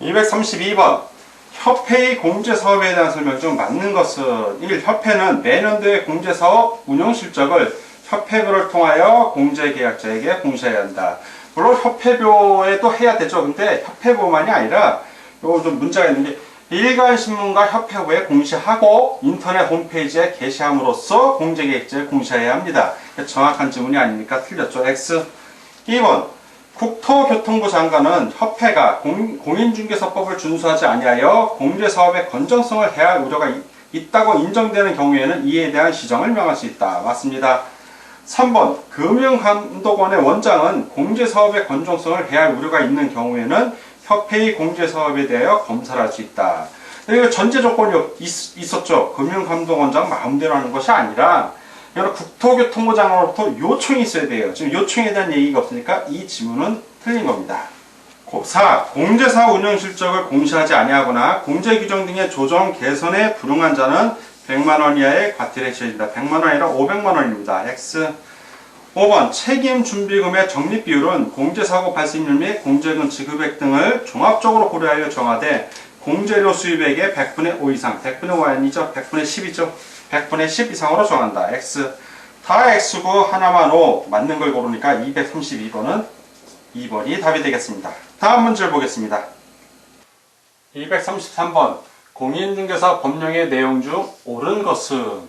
232번 협회의 공제사업에 대한 설명 중 맞는 것은 1. 협회는 매년도의 공제사업 운영실적을 협회부를 통하여 공제계약자에게 공시해야 한다. 물론 협회부에도 해야 되죠. 근데 협회부만이 아니라 요거 좀 문제가 있는 게 일간신문과 협회부에 공시하고 인터넷 홈페이지에 게시함으로써 공제계획자에 공시해야 합니다. 정확한 지문이 아니니까 틀렸죠. X. 2번 국토교통부 장관은 협회가 공인중개사법을 준수하지 아니하여 공제사업의 건전성을 해할 우려가 있다고 인정되는 경우에는 이에 대한 시정을 명할 수 있다. 맞습니다. 3번 금융감독원의 원장은 공제사업의 건전성을 해할 우려가 있는 경우에는 협회의 공제사업에 대하여 검사를 할 수 있다. 이거 전제 조건이 있었죠. 금융감독원장 마음대로 하는 것이 아니라 국토교통부 장관으로부터 요청이 있어야 돼요. 지금 요청에 대한 얘기가 없으니까 이 지문은 틀린 겁니다. 4. 공제사업 운영 실적을 공시하지 아니하거나 공제 규정 등의 조정 개선에 불응한 자는 100만원 이하의 과태료에 처해진다. 100만원 아니라 500만원입니다. X. 5번 책임준비금의 적립비율은 공제사고 발생률 및 공제금 지급액 등을 종합적으로 고려하여 정하되 공제료 수입액의 100분의 5 이상, 100분의 5 아니죠? 100분의 10이죠? 100분의 10 이상으로 정한다. X. 다 X고 하나만 O 맞는 걸 고르니까 232번은 2번이 답이 되겠습니다. 다음 문제를 보겠습니다. 233번 공인중개사 법령의 내용 중 옳은 것은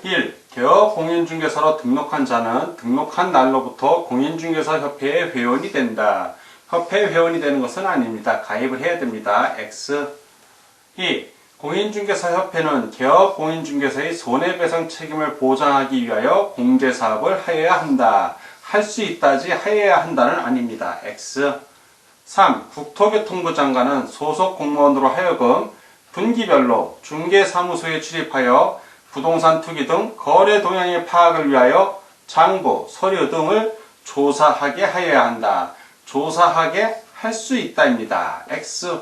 1. 개업 공인중개사로 등록한 자는 등록한 날로부터 공인중개사협회의 회원이 된다. 협회 회원이 되는 것은 아닙니다. 가입을 해야 됩니다. X. 2. 공인중개사협회는 개업 공인중개사의 손해배상 책임을 보장하기 위하여 공제사업을 하여야 한다. 할 수 있다지 하여야 한다는 아닙니다. X. 3. 국토교통부 장관은 소속 공무원으로 하여금 분기별로 중개사무소에 출입하여 부동산 투기 등 거래 동향의 파악을 위하여 장부, 서류 등을 조사하게 하여야 한다. 조사하게 할 수 있다입니다. X.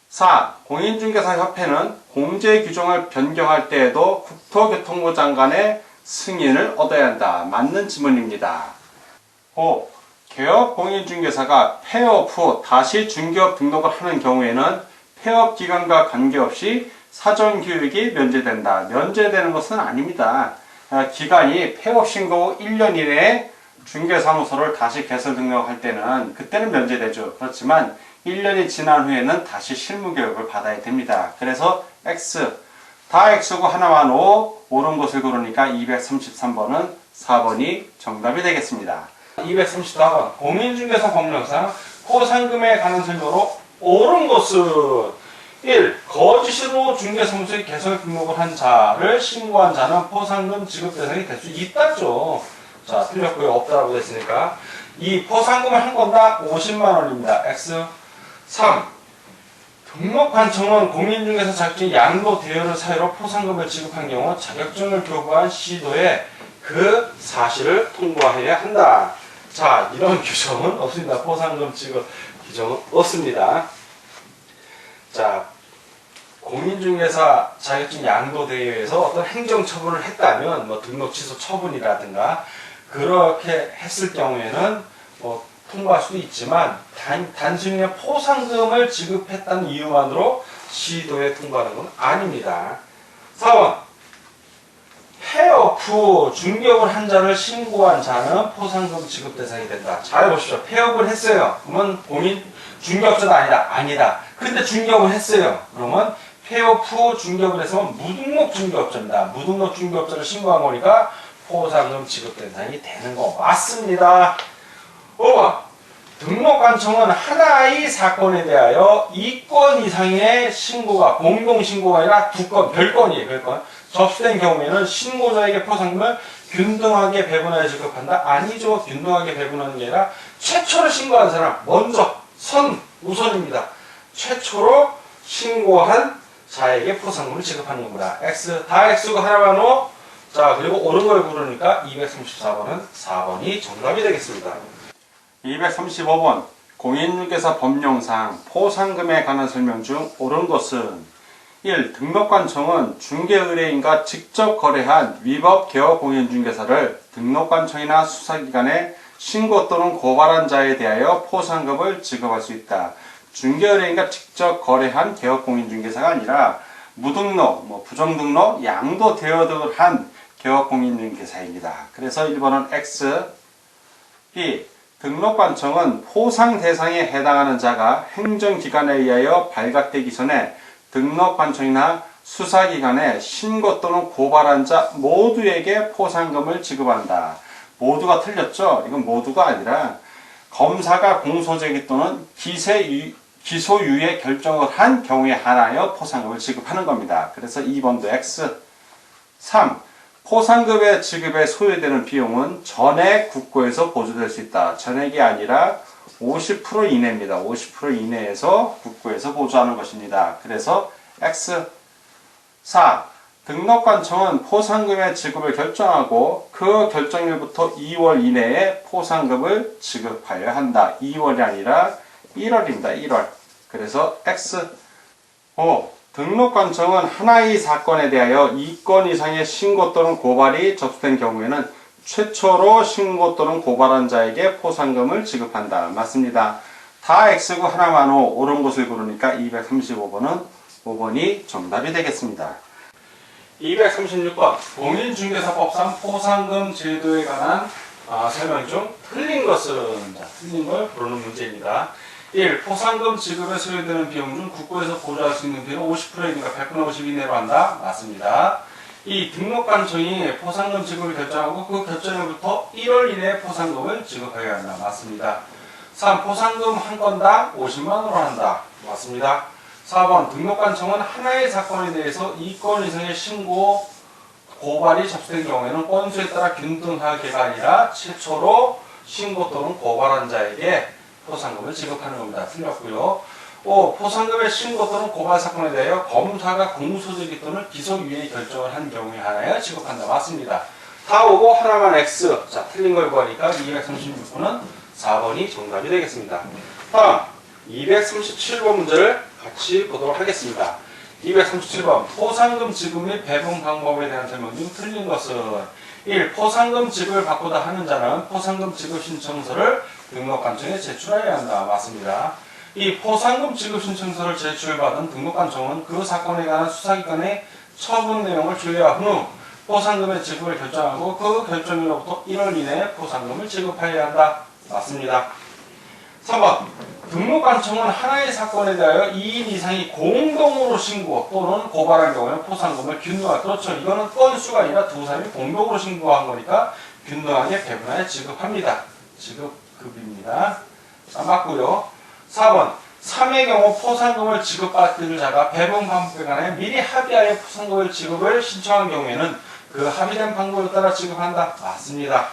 4. 공인중개사협회는 공제 규정을 변경할 때에도 국토교통부 장관의 승인을 얻어야 한다. 맞는 지문입니다. 5. 개업 공인중개사가 폐업 후 다시 중개업 등록을 하는 경우에는 폐업 기간과 관계없이 사전교육이 면제된다. 면제되는 것은 아닙니다. 기간이 폐업 신고 후 1년 이내에 중개사무소를 다시 개설 등록할 때는 그때는 면제되죠. 그렇지만 1년이 지난 후에는 다시 실무교육을 받아야 됩니다. 그래서 X. 다 X고 하나만 O. 옳은 것을 고르니까 233번은 4번이 정답이 되겠습니다. 234번 공인중개사 법령상 포상금에 관한 설명으로 옳은 것은 1. 거짓으로 중개사무소에 개설 등록을 한 자를 신고한 자는 포상금 지급 대상이 될 수 있다죠. 자, 틀렸고요. 없다라고 됐으니까. 2. 포상금을 한 건당 50만원입니다. X. 3. 등록관청은 공인중개사 자격증 양도 대여를 사유로 포상금을 지급한 경우 자격증을 교부한 시도에 그 사실을 통보해야 한다. 자, 이런 규정은 없습니다. 포상금 지급 규정은 없습니다. 자, 공인중개사 자격증 양도 대여에서 어떤 행정처분을 했다면 뭐 등록 취소 처분이라든가 그렇게 했을 경우에는 뭐 통보할 수도 있지만 단순히 포상금을 지급했다는 이유만으로 시도에 통보하는 건 아닙니다. 4번 폐업 후 중개업을 한 자를 신고한 자는 포상금 지급 대상이 된다. 잘 보십시오. 폐업을 했어요. 그러면 공인 중개업자가 아니다. 아니다. 근데 중개업을 했어요. 그러면 폐업 후 중개업을 해서 무등록 중개업자입니다. 무등록 중개업자를 신고한 거니까 포상금 지급 대상이 되는 거 맞습니다. 5번 등록관청은 하나의 사건에 대하여 2건 이상의 신고가 공동신고가 아니라 2건, 별건이에요. 별건. 접수된 경우에는 신고자에게 포상금을 균등하게 배분하여 지급한다? 아니죠. 균등하게 배분하는 게 아니라 최초로 신고한 사람 먼저 우선입니다. 최초로 신고한 자에게 포상금을 지급하는 겁니다. X, 다 X고 하나만 O. 자, 그리고 옳은 걸 고르니까 234번은 4번이 정답이 되겠습니다. 235번 공인중개사 법령상 포상금에 관한 설명 중 옳은 것은 1. 등록관청은 중개의뢰인과 직접 거래한 위법 개업 공인중개사를 등록관청이나 수사기관에 신고 또는 고발한 자에 대하여 포상금을 지급할 수 있다. 중개의뢰인과 직접 거래한 개업공인중개사가 아니라 무등록, 부정등록, 양도 대여등을 한 개업공인중개사입니다. 그래서 1번은 X. B. 등록관청은 포상 대상에 해당하는 자가 행정기관에 의하여 발각되기 전에 등록관청이나 수사기관에 신고 또는 고발한 자 모두에게 포상금을 지급한다. 모두가 틀렸죠? 이건 모두가 아니라 검사가 공소제기 또는 기소유예 결정을 한 경우에 한하여 포상금을 지급하는 겁니다. 그래서 2번도 X. 3. 포상금의 지급에 소요되는 비용은 전액 국고에서 보조될 수 있다. 전액이 아니라 50% 이내입니다. 50% 이내에서 국고에서 보조하는 것입니다. 그래서 X. 4. 등록관청은 포상금의 지급을 결정하고 그 결정일부터 2월 이내에 포상금을 지급하여야 한다. 2월이 아니라 1월입니다. 1월. 그래서 X. 5. 등록관청은 하나의 사건에 대하여 2건 이상의 신고 또는 고발이 접수된 경우에는 최초로 신고 또는 고발한 자에게 포상금을 지급한다. 맞습니다. 다 X고 하나만 O, 옳은 것을 고르니까 235번은 5번이 정답이 되겠습니다. 236번 공인중개사법상 포상금 제도에 관한 설명 중 틀린 것은 틀린 걸 고르는 문제입니다. 1. 포상금 지급에 소요되는 비용 중 국고에서 보조할 수 있는 비율은 50%이니까 100분의 50 이내로 한다. 맞습니다. 2. 등록관청이 포상금 지급을 결정하고 그 결정일부터 1월 이내에 포상금을 지급하여야 한다. 맞습니다. 3. 포상금 한 건당 50만원으로 한다. 맞습니다. 4번 등록관청은 하나의 사건에 대해서 2건 이상의 신고, 고발이 접수된 경우에는 건수에 따라 균등하게가 아니라 최초로 신고 또는 고발한 자에게 포상금을 지급하는 겁니다. 틀렸고요. 5. 포상금의 신고 또는 고발 사건에 대하여 검사가 공소제기 또는 기소유예 결정을 한 경우에 한하여 지급한다. 맞습니다. 다 오고 하나만 X. 자, 틀린 걸 구하니까 236번은 4번이 정답이 되겠습니다. 다음 237번 문제를 같이 보도록 하겠습니다. 237번 포상금 지급 및 배분 방법에 대한 설명 중 틀린 것은 1. 포상금 지급을 받고자 하는 자는 포상금 지급 신청서를 등록관청에 제출해야 한다. 맞습니다. 이 포상금 지급 신청서를 제출받은 등록관청은 그 사건에 관한 수사기관의 처분 내용을 조회한 후 포상금의 지급을 결정하고 그 결정일로부터 1월 이내에 포상금을 지급해야 한다. 맞습니다. 3번 등록관청은 하나의 사건에 대하여 2인 이상이 공동으로 신고 또는 고발한 경우에는 포상금을 균등하게, 그렇죠. 이거는 건수가 아니라 두 사람이 공동으로 신고한 거니까 균등하게 배분하여 지급합니다. 지급급입니다. 자, 맞고요. 4번 3의 경우 포상금을 지급받을 자가 배분 방법에 관해 미리 합의하여 포상금을 지급을 신청한 경우에는 그 합의된 방법에 따라 지급한다. 맞습니다.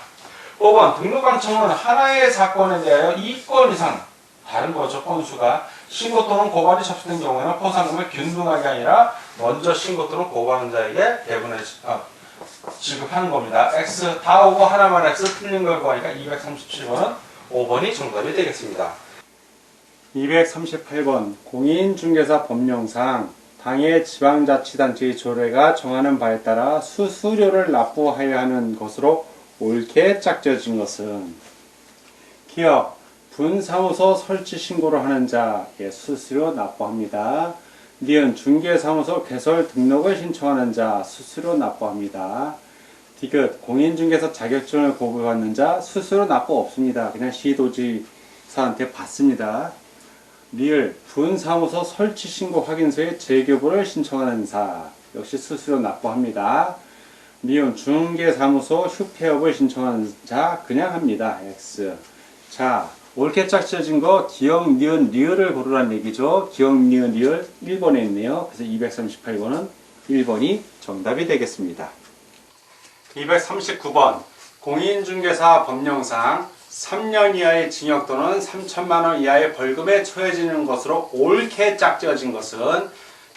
5번 등록관청은 하나의 사건에 대하여 2건 이상, 다른 거죠. 건수가 신고 또는 고발이 접수된 경우에는 포상금을 균등하게 아니라 먼저 신고 또는 고발한 자에게 배분해 지급하는 겁니다. X 다 오고 하나만 X 틀린 걸 구하니까 237번은 5번이 정답이 되겠습니다. 238번 공인중개사 법령상 당해 지방자치단체의 조례가 정하는 바에 따라 수수료를 납부하여야 하는 것으로 옳게 짝져진 것은 기업, 분사무소 설치 신고를 하는 자에 수수료 납부합니다. 니은 중개사무소 개설 등록을 신청하는 자 수수료 납부합니다. 디귿 공인중개사 자격증을 보급받는 자 수수료 납부 없습니다. 그냥 시도지사한테 받습니다. 리을 분사무소 설치 신고 확인서의 재교부를 신청하는 사 역시 수수료 납부합니다. 미음 중개사무소 휴폐업을 신청하는 자 그냥 합니다. X. 자, 옳게 짝져진 거 기억, 니은, 리을을 고르라는 얘기죠. 기억, 니은, 리을 1번에 있네요. 그래서 238번은 1번이 정답이 되겠습니다. 239번 공인중개사 법령상 3년 이하의 징역 또는 3천만원 이하의 벌금에 처해지는 것으로 옳게 짝져진 것은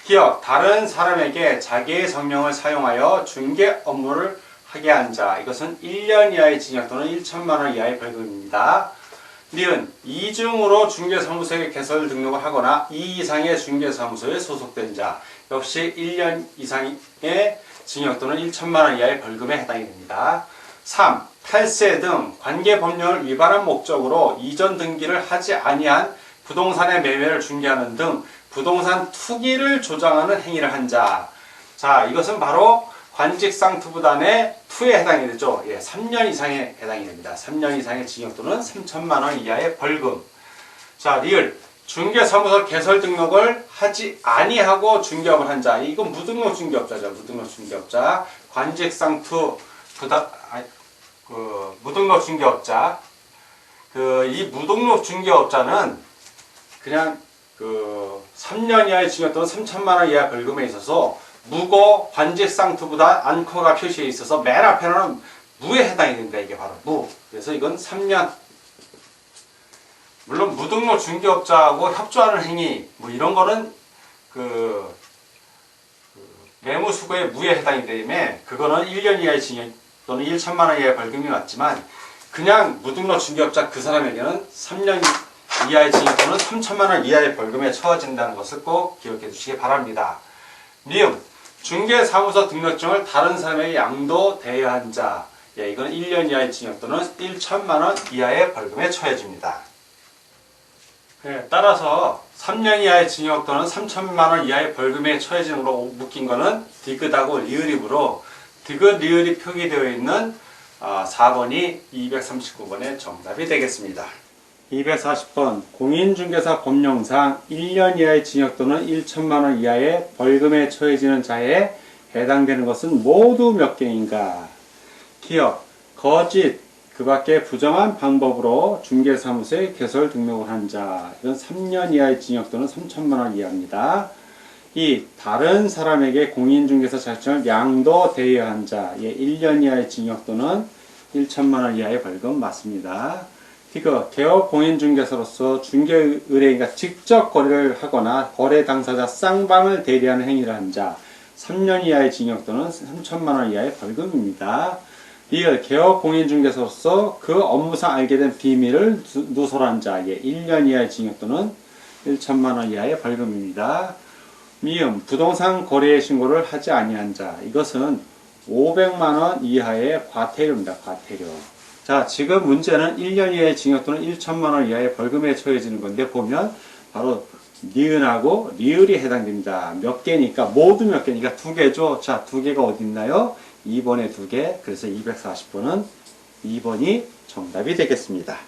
기업, 다른 사람에게 자기의 성명을 사용하여 중개 업무를 하게 한 자. 이것은 1년 이하의 징역 또는 1천만원 이하의 벌금입니다. 니은 이중으로 중개사무소에 개설 등록을 하거나 2 이상의 중개사무소에 소속된 자. 역시 1년 이상의 징역 또는 1천만원 이하의 벌금에 해당이 됩니다. 3. 탈세 등 관계 법령을 위반한 목적으로 이전 등기를 하지 아니한 부동산의 매매를 중개하는 등 부동산 투기를 조장하는 행위를 한 자. 자, 이것은 바로 관직상 투부단의 투에 해당이 되죠. 예, 3년 이상에 해당이 됩니다. 3년 이상의 징역 또는 3천만 원 이하의 벌금. 자, 리을. 중개사무소 개설 등록을 하지 아니하고 중개업을 한 자. 이건 무등록 중개업자죠. 무등록 중개업자. 관직상투 무등록 중개업자. 이 무등록 중개업자는 그냥 3년 이하의 징역 또는 3천만 원 이하 벌금에 있어서 무고 관직상투보다 안커가 표시에 있어서 맨 앞에는 무에 해당이 된다. 이게 바로 무. 그래서 이건 3년. 물론 무등록 중개업자하고 협조하는 행위 뭐 이런 거는 매무수고의 무에 해당이 되면 그거는 1년 이하의 징역 또는 1천만 원 이하의 벌금이 맞지만 그냥 무등록 중개업자 그 사람에게는 3년 이하의 징역 또는 3천만 원 이하의 벌금에 처해진다는 것을 꼭 기억해 주시기 바랍니다. 미음. 중개사무소 등록증을 다른 사람에게 양도 대여한 자. 예, 이거는 1년 이하의 징역 또는 1천만 원 이하의 벌금에 처해집니다. 예, 따라서 3년 이하의 징역 또는 3천만 원 이하의 벌금에 처해지는 걸로 묶인 거는 디귿하고 리을이므로 디귿, 리을이 표기되어 있는 4번이 239번의 정답이 되겠습니다. 240번 공인중개사 법령상 1년 이하의 징역 또는 1천만 원 이하의 벌금에 처해지는 자에 해당되는 것은 모두 몇 개인가? 기억, 거짓, 그 밖에 부정한 방법으로 중개사무소에 개설 등록을 한 자. 이건 3년 이하의 징역 또는 3천만 원 이하입니다. 2. 다른 사람에게 공인중개사 자격증을 양도 대여한 자. 예, 1년 이하의 징역 또는 1천만 원 이하의 벌금 맞습니다. 디귿, 개업 공인중개사로서 중개의뢰인과 직접 거래를 하거나 거래 당사자 쌍방을 대리하는 행위를 한 자. 3년 이하의 징역 또는 3천만 원 이하의 벌금입니다. 리을, 개업 공인중개사로서 그 업무상 알게 된 비밀을 누설한 자. 예, 1년 이하의 징역 또는 1천만 원 이하의 벌금입니다. 미음, 부동산 거래 신고를 하지 아니한 자. 이것은 500만 원 이하의 과태료입니다. 과태료. 자, 지금 문제는 1년 이하의 징역 또는 1천만 원 이하의 벌금에 처해지는 건데 보면 바로 니은하고 리을이 해당됩니다. 몇 개니까 모두 몇 개니까 두 개죠. 자, 두 개가 어디 있나요? 2번에 두 개. 그래서 240번은 2번이 정답이 되겠습니다.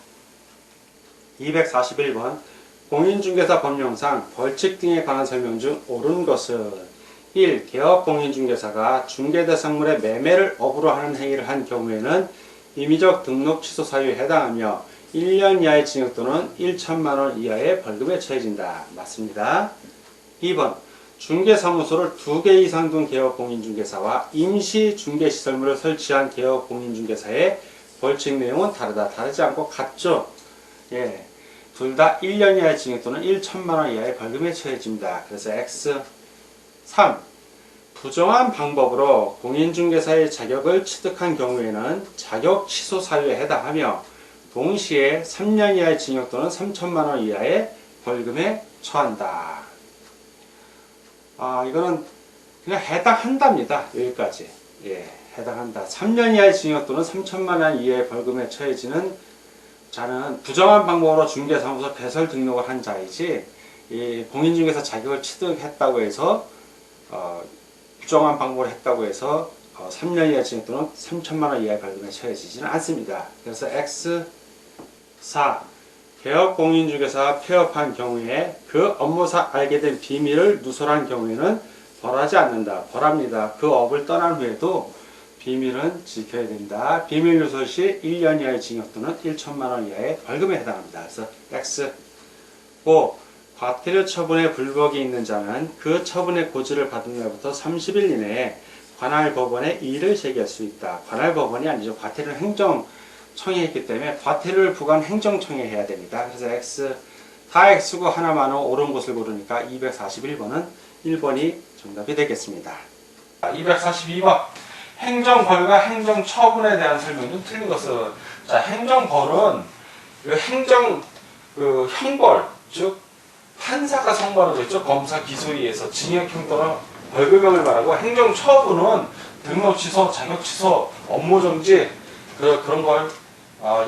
241번 공인중개사 법령상 벌칙 등에 관한 설명 중 옳은 것은 1. 개업 공인중개사가 중개대상물의 매매를 업으로 하는 행위를 한 경우에는 임의적 등록 취소 사유에 해당하며 1년 이하의 징역 또는 1천만 원 이하의 벌금에 처해진다. 맞습니다. 2번 중개사무소를 2개 이상 둔 개업공인중개사와 임시중개시설물을 설치한 개업공인중개사의 벌칙 내용은 다르다. 다르지 않고 같죠. 예, 둘 다 1년 이하의 징역 또는 1천만 원 이하의 벌금에 처해집니다. 그래서 X. 3. 부정한 방법으로 공인중개사의 자격을 취득한 경우에는 자격 취소 사유에 해당하며 동시에 3년 이하의 징역 또는 3천만 원 이하의 벌금에 처한다. 이거는 그냥 해당한답니다. 여기까지. 예, 해당한다. 3년 이하의 징역 또는 3천만 원 이하의 벌금에 처해지는 자는 부정한 방법으로 중개사무소 개설 등록을 한 자이지, 이 공인중개사 자격을 취득했다고 해서 부정한 방법을 했다고 해서 3년 이하 징역 또는 3천만 원 이하의 벌금에 처해지지는 않습니다. 그래서 X. 4. 개업 공인중개사가 폐업한 경우에 그 업무상 알게 된 비밀을 누설한 경우에는 벌하지 않는다. 벌합니다. 그 업을 떠난 후에도 비밀은 지켜야 된다. 비밀 누설 시 1년 이하의 징역 또는 1천만 원 이하의 벌금에 해당합니다. 그래서 X. 5. 과태료 처분에 불복이 있는 자는 그 처분의 고지를 받은 날부터 30일 이내에 관할 법원에 이의를 제기할 수 있다. 관할 법원이 아니죠. 과태료는 행정청해했기 때문에 과태료를 부과한 행정청에 해야 됩니다. 그래서 X. 다 X고 하나만 옳은 것을 고르니까 241번은 1번이 정답이 되겠습니다. 242번. 행정벌과 행정처분에 대한 설명 중 틀린 것은, 자, 행정벌은 형벌, 즉 판사가 선고하는 거죠. 검사 기소위에서 징역형 또는 벌금형을 말하고, 행정처분은 등록 취소, 자격 취소, 업무 정지, 그런 걸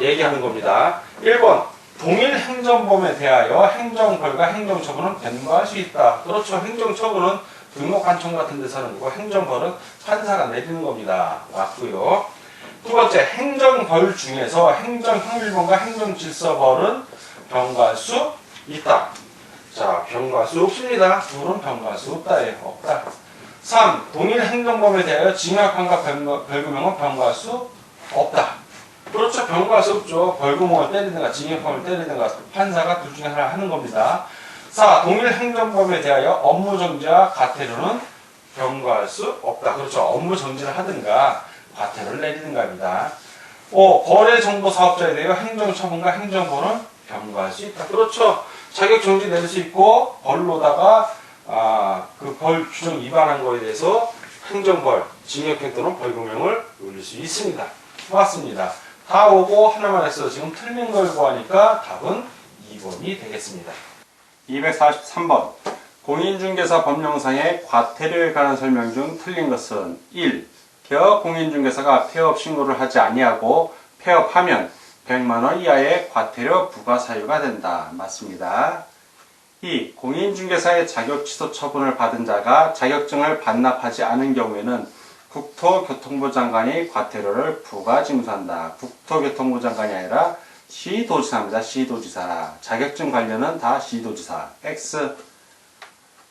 얘기하는 겁니다. 1번 동일 행정범에 대하여 행정벌과 행정처분은 변경할 수 있다. 그렇죠. 행정처분은 등록관청 같은 데서는 이고 행정벌은 판사가 내리는 겁니다. 맞고요. 두 번째, 행정벌 중에서 행정형일범과 행정질서벌은 병과할 수 있다. 자, 병과할 수 없습니다. 둘은 병과할 수 없다예요. 없다. 3. 동일 행정범에 대하여 징역형과 벌금형은 병과할 수 없다. 그렇죠. 병과할 수 없죠. 벌금형을 때리든가 징역형을 때리든가 판사가 둘 중에 하나 하는 겁니다. 4. 동일 행정범에 대하여 업무정지와 과태료는 병과할 수 없다. 그렇죠. 업무정지를 하든가 과태료를 내리든가입니다. 5. 거래정보사업자에 대하여 행정처분과 행정벌은 병과할 수 있다. 그렇죠. 자격정지 낼 수 있고 벌로다가 그 벌 규정 위반한 거에 대해서 행정벌, 징역형 또는 벌금형을 올릴 수 있습니다. 맞습니다. 다 오고 하나만 했어. 지금 틀린 걸 구하니까 답은 2번이 되겠습니다. 243번. 공인중개사 법령상의 과태료에 관한 설명 중 틀린 것은 1. 개업 공인중개사가 폐업 신고를 하지 아니하고 폐업하면 100만원 이하의 과태료 부과 사유가 된다. 맞습니다. 2. 공인중개사의 자격 취소 처분을 받은 자가 자격증을 반납하지 않은 경우에는 국토교통부 장관이 과태료를 부과 징수한다. 국토교통부 장관이 아니라 시도지사입니다. 시도지사. 자격증 관련은 다 시도지사. X.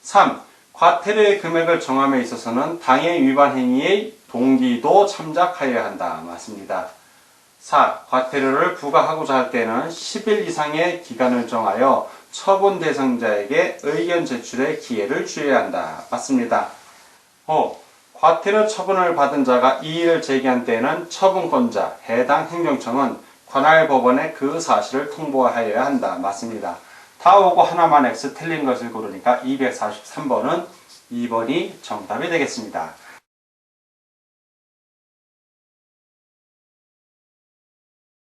3. 과태료의 금액을 정함에 있어서는 당해 위반 행위의 동기도 참작하여야 한다. 맞습니다. 4. 과태료를 부과하고자 할 때는 10일 이상의 기간을 정하여 처분 대상자에게 의견 제출의 기회를 주어야 한다. 맞습니다. 5. 과태료 처분을 받은 자가 이의를 제기한 때에는 처분권자, 해당 행정청은 관할 법원에 그 사실을 통보하여야 한다. 맞습니다. 다 오고 하나만 X 틀린 것을 고르니까 243번은 2번이 정답이 되겠습니다.